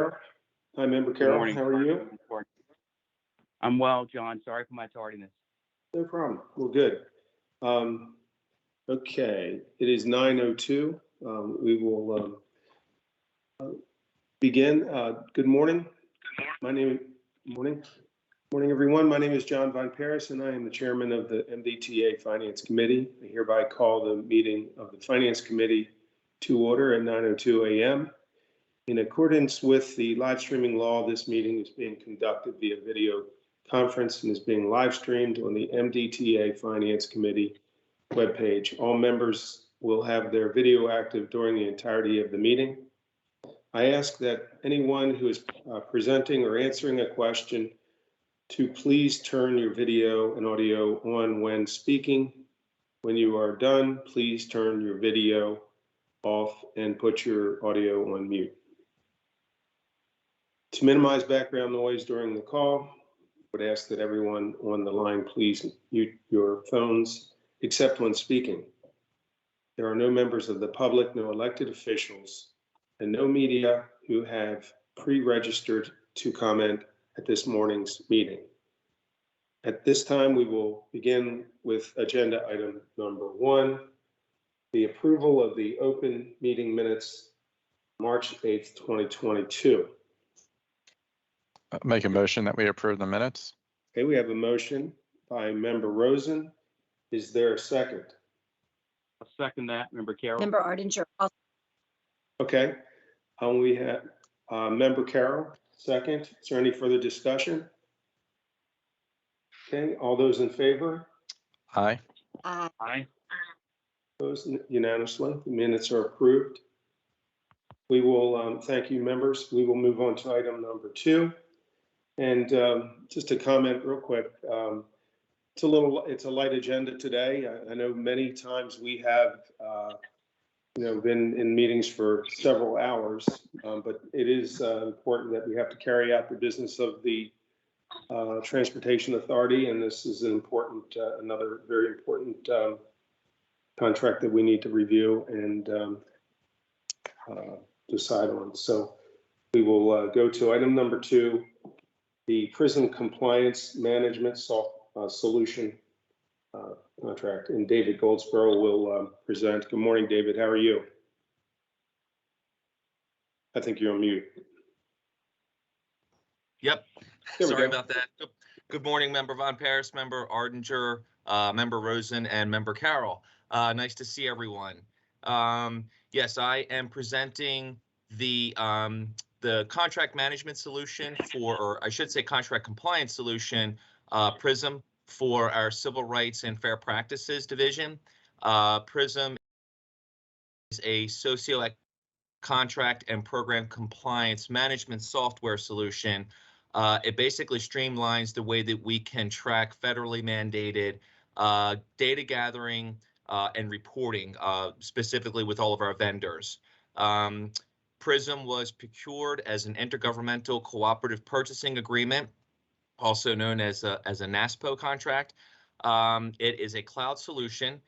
Carroll. Hi, Member Good Carroll. morning. How are you? I'm well, John. Sorry for my tardiness. No problem. Well, good. Okay, it is 9:02. We will begin. Good morning. Morning, everyone. My name is John Von Paris, and I am the chairman of the MDTA Finance Committee. I hereby call the meeting of the Finance Committee to order at 9:02 a.m. In accordance with the live streaming law, this meeting is being conducted via video conference and is being live streamed on the MDTA Finance Committee webpage. All members will have their video active during the entirety of the meeting. I ask that anyone who is presenting or answering a question to please turn your video and audio on when speaking. When you are done, please turn your video off and put your audio on mute. To minimize background noise during the call, I would ask that everyone on the line please mute your phones except when speaking. There are no members of the public, no elected officials, and no media who have pre-registered to comment at this morning's meeting. At this time, we will begin with agenda item number 1, the approval of the open meeting minutes, March 8th, 2022. Make a motion that we approve the minutes. Okay, we have a motion by Member Rosen. Is there a second? I'll second that, Member Carroll. Member Ardinger. Okay, we have Member Carroll, second. Is there any further discussion? Okay, all those in favor? Aye. Aye. Opposed unanimously. The minutes are approved. We will thank you, members. We will move on to item number 2. And just to comment real quick, it's a light agenda today. I know many times we have been in meetings for several hours, but it is important that we have to carry out the business of the Transportation Authority, and this is an important, another very important contract that we need to review and decide on. So we will go to item number 2. The Prison Compliance Management Solution contract, and David Goldsboro will present. Good morning, David. How are you? I think you're on mute. Yep. Sorry about that. Good morning, Member Von Paris, Member Ardinger, Member Rosen, and Member Carroll. Nice to see everyone. Yes, I am presenting the contract management solution for, or I should say contract compliance solution, PRISM, for our Civil Rights and Fair Practices Division. PRISM is a socio-economic contract and program compliance management software solution. It basically streamlines the way that we can track federally mandated data gathering and reporting, specifically with all of our vendors. PRISM was procured as an intergovernmental cooperative purchasing agreement, also known as a NASPO contract. It is a cloud solution.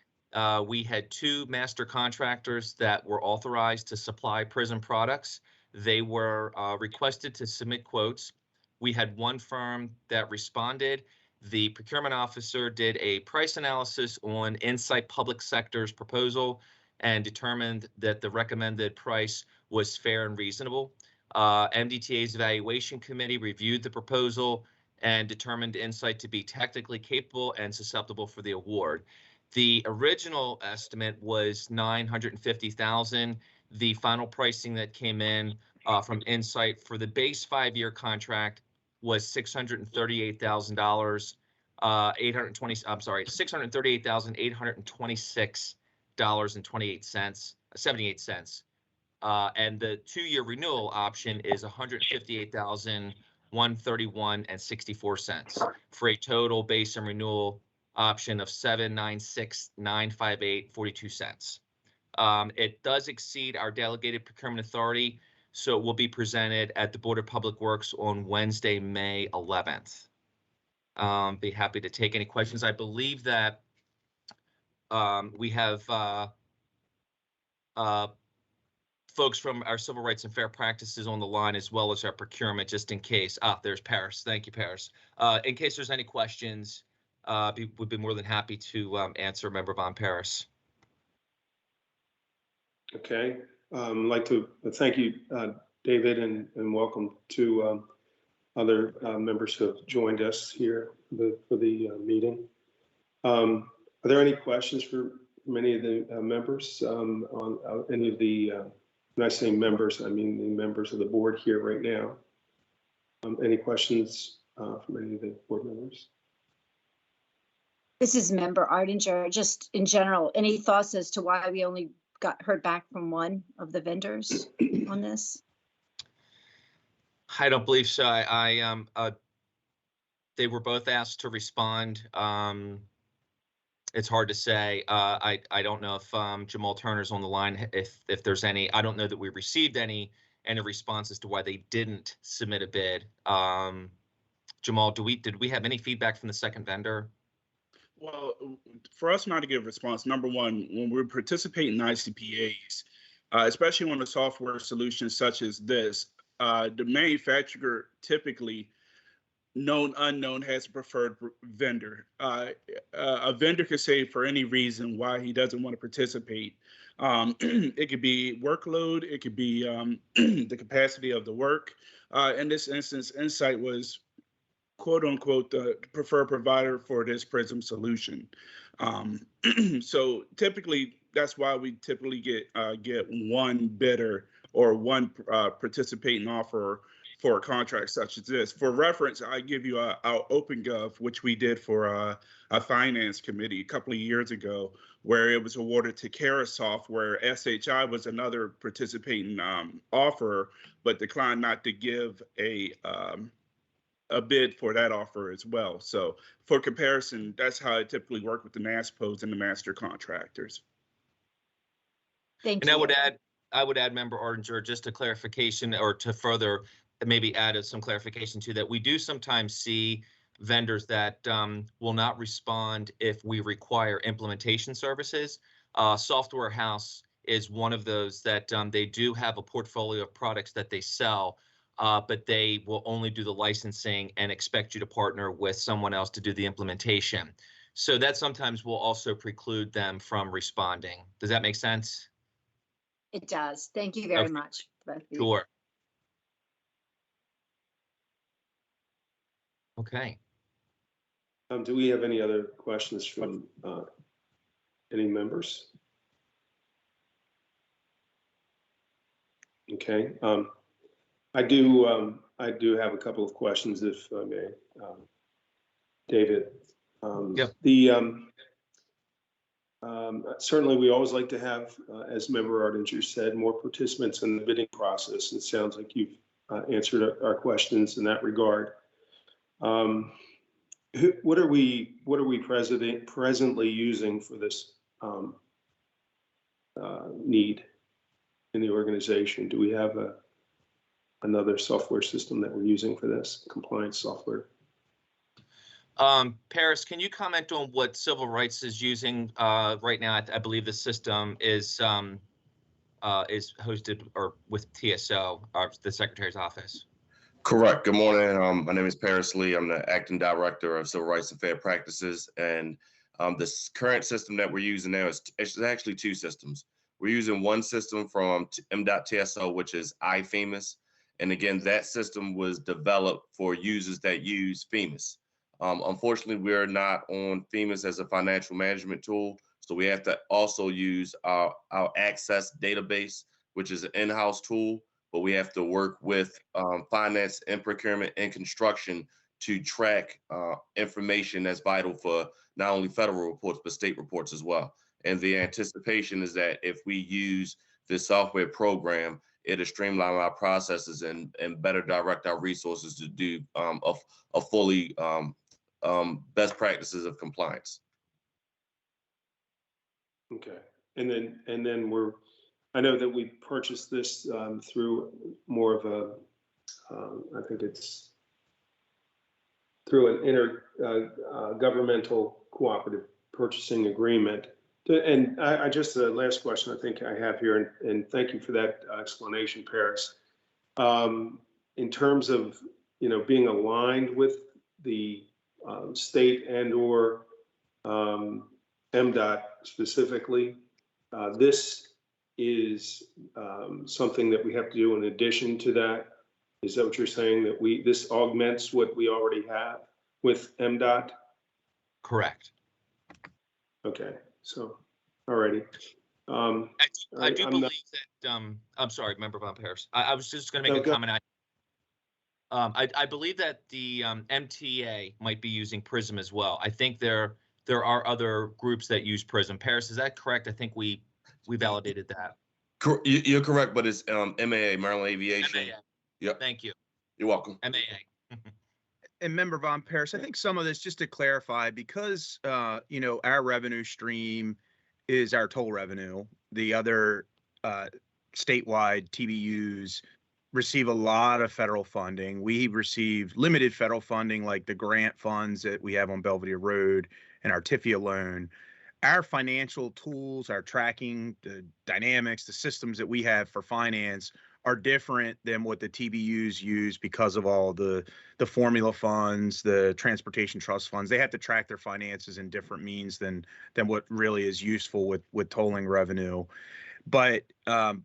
We had 2 master contractors that were authorized to supply PRISM products. They were requested to submit quotes. We had 1 firm that responded. The procurement officer did a price analysis on Insight Public Sector's proposal and determined that the recommended price was fair and reasonable. MDTA's evaluation committee reviewed the proposal and determined Insight to be technically capable and susceptible for the award. The original estimate was $950,000. The final pricing that came in from Insight for the base 5-year contract was $638,826. $78. And the 2-year renewal option is $158,131.64 for a total base and renewal option of $796,958.42. It does exceed our delegated procurement authority, so it will be presented at the Board of Public Works on Wednesday, May 11th. Be happy to take any questions. I believe that we have folks from our Civil Rights and Fair Practices on the line, as well as our procurement, just in case. There's Paris. Thank you, Paris. In case there's any questions, we'd be more than happy to answer, Member Von Paris. Okay. I'd like to thank you, David, and welcome to other members who have joined us here for the meeting. Are there any questions from any of the members on any of the, when I say members, I mean the members of the board here right now? Any questions from any of the board members? This is Member Ardinger. Just in general, any thoughts as to why we only heard back from one of the vendors on this? I don't believe so. They were both asked to respond. It's hard to say. I don't know if Jamal Turner's on the line. If there's any, I don't know that we received any response as to why they didn't submit a bid. Jamal, did we have any feedback from the second vendor? Well, for us not to give a response, number one, when we participate in ICPAs, especially on a software solution such as this, the manufacturer typically, known, unknown, has a preferred vendor. A vendor could say for any reason why he doesn't want to participate. It could be workload, it could be the capacity of the work. In this instance, Insight was quote unquote the preferred provider for this PRISM solution. So typically that's why we typically get one bidder or one participating offer for a contract such as this. For reference, I give you our OpenGov, which we did for a finance committee a couple of years ago, where it was awarded to Carasoft, where SHI was another participating offer, but declined not to give a bid for that offer as well. So for comparison, that's how I typically work with the NASPOs and the master contractors. Thank And you. I would add, Member Ardinger, just a clarification, or to further maybe add some clarification to that. We do sometimes see vendors that will not respond if we require implementation services. Software House is one of those that they do have a portfolio of products that they sell, but they will only do the licensing and expect you to partner with someone else to do the implementation. So that sometimes will also preclude them from responding. Does that make sense? It does. Thank you very Okay. much. Both of you. Sure. Okay. Do we have any other questions from any members? Okay. I do have a couple of questions, if I may, David. Yep. Certainly, we always like to have, as Member Ardinger said, more participants in the bidding process. It sounds like you've answered our questions in that regard. What are we presently using for this need in the organization? Do we have another software system that we're using for this compliance software? Paris, can you comment on what Civil Rights is using right now? I believe the system is hosted or with TSO, the Secretary's office. Correct. Good morning. My name is Paris Lee. I'm the acting director of Civil Rights and Fair Practices. And this current system that we're using now is actually two systems. We're using one system from MDTA, which is iFamous. And again, that system was developed for users that use FEMAS. Unfortunately, we're not on FEMAS as a financial management tool. So we have to also use our Access database, which is an in-house tool. But we have to work with finance and procurement and construction to track information that's vital for not only federal reports, but state reports as well. And the anticipation is that if we use this software program, it'll streamline our processes and better direct our resources to do a fully best practices of compliance. Okay, and then I know that we purchased this through more of a, I think it's through an intergovernmental cooperative purchasing agreement. And I just, the last question I think I have here, and thank you for that explanation, Paris. In terms of, being aligned with the state and/or MDOT specifically, this is something that we have to do in addition to that. Is that what you're saying, that this augments what we already have with MDOT? Correct. Okay, so, alrighty. I do I'm believe not- that, I'm sorry, Member Von Paris. I was just going to No, make a go. comment. I believe that the MTA might be using Prism as well. I think there are other groups that use Prism. Paris, is that correct? I think we validated that. You're correct, but it's MAA, Maryland Aviation. MAA. Yep. Thank you. You're welcome. MAA. And Member Von Paris, I think some of this, just to clarify, because our revenue stream is our toll revenue. The other statewide TBUs receive a lot of federal funding. We receive limited federal funding, like the grant funds that we have on Belvedere Road and our TIFIA loan. Our financial tools, our tracking, the dynamics, the systems that we have for finance are different than what the TBUs use because of all the formula funds, the transportation trust funds. They have to track their finances in different means than what really is useful with tolling revenue. But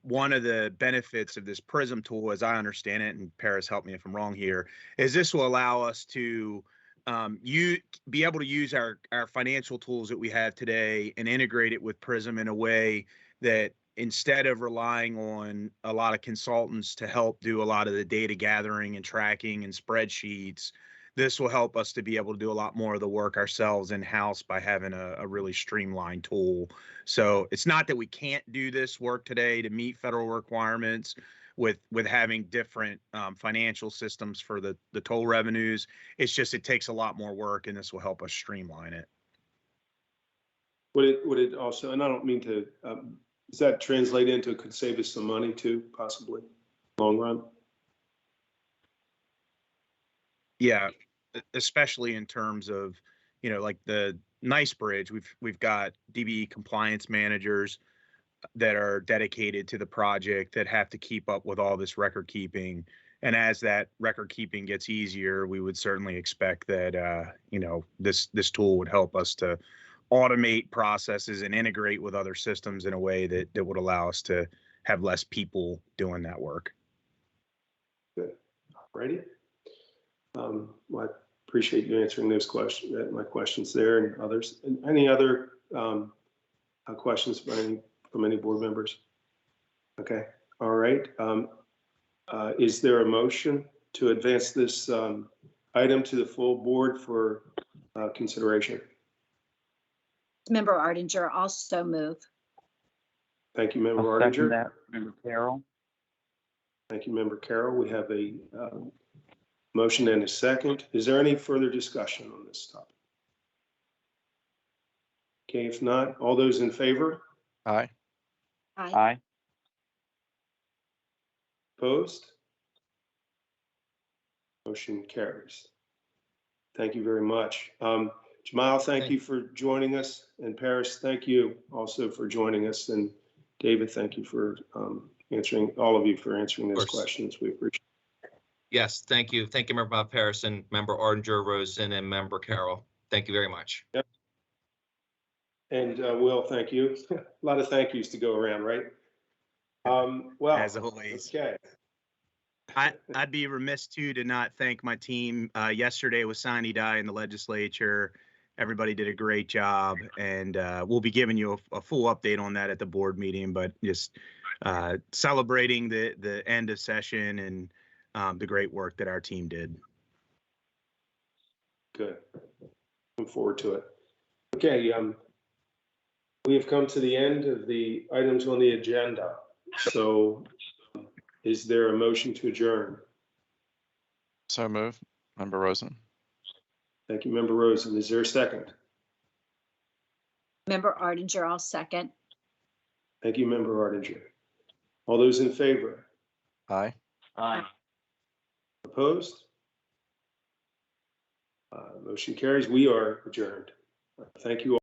one of the benefits of this Prism tool, as I understand it, and Paris, help me if I'm wrong here, is this will allow us to be able to use our financial tools that we have today and integrate it with Prism in a way that, instead of relying on a lot of consultants to help do a lot of the data gathering and tracking and spreadsheets, this will help us to be able to do a lot more of the work ourselves in-house by having a really streamlined tool. So it's not that we can't do this work today to meet federal requirements with having different financial systems for the toll revenues. It's just, it takes a lot more work, and this will help us streamline it. Would it also, and I don't mean to, does that translate into, it could save us some money too, possibly, long run? Yeah, especially in terms of, like the Nice Bridge, we've got DBE compliance managers that are dedicated to the project that have to keep up with all this record keeping. And as that record keeping gets easier, we would certainly expect that, this tool would help us to automate processes and integrate with other systems in a way that would allow us to have less people doing that work. Good. Alrighty. Well, I appreciate you answering those questions, my questions there, and others. And any other questions from any board members? Okay. All right. Is there a motion to advance this item to the full board for consideration? Member Ardinger also move. Thank you, Member I'll second Ardinger. that, Member Carroll. Thank you, Member Carroll. We have a motion and a second. Is there any further discussion on this topic? Okay, if not, all those in favor? Aye. Aye. Aye. Opposed? Motion carries. Thank you very much. Jamal, thank you for joining us. And Paris, thank you also for joining us. And David, thank you for answering, all of you for answering those questions. We appreciate it. Yes, thank you. Thank you, Member Von Paris, and Member Ardinger, Rosen, and Member Carroll. Thank you very much. Yep. And Will, thank you. A lot of thank yous to go around, right? Well, As always. Okay. I'd be remiss too to not thank my team. Yesterday was sine die in the legislature. Everybody did a great job, and we'll be giving you a full update on that at the board meeting. But just celebrating the end of session and the great work that our team did. Good. Looking forward to it. Okay. We have come to the end of the items on the agenda. So is there a motion to adjourn? So move. Member Rosen. Thank you, Member Rosen. Is there a second? Member Ardinger, I'll second. Thank you, Member Ardinger. All those in favor? Aye. Aye. Opposed? Motion carries. We are adjourned. Thank you all.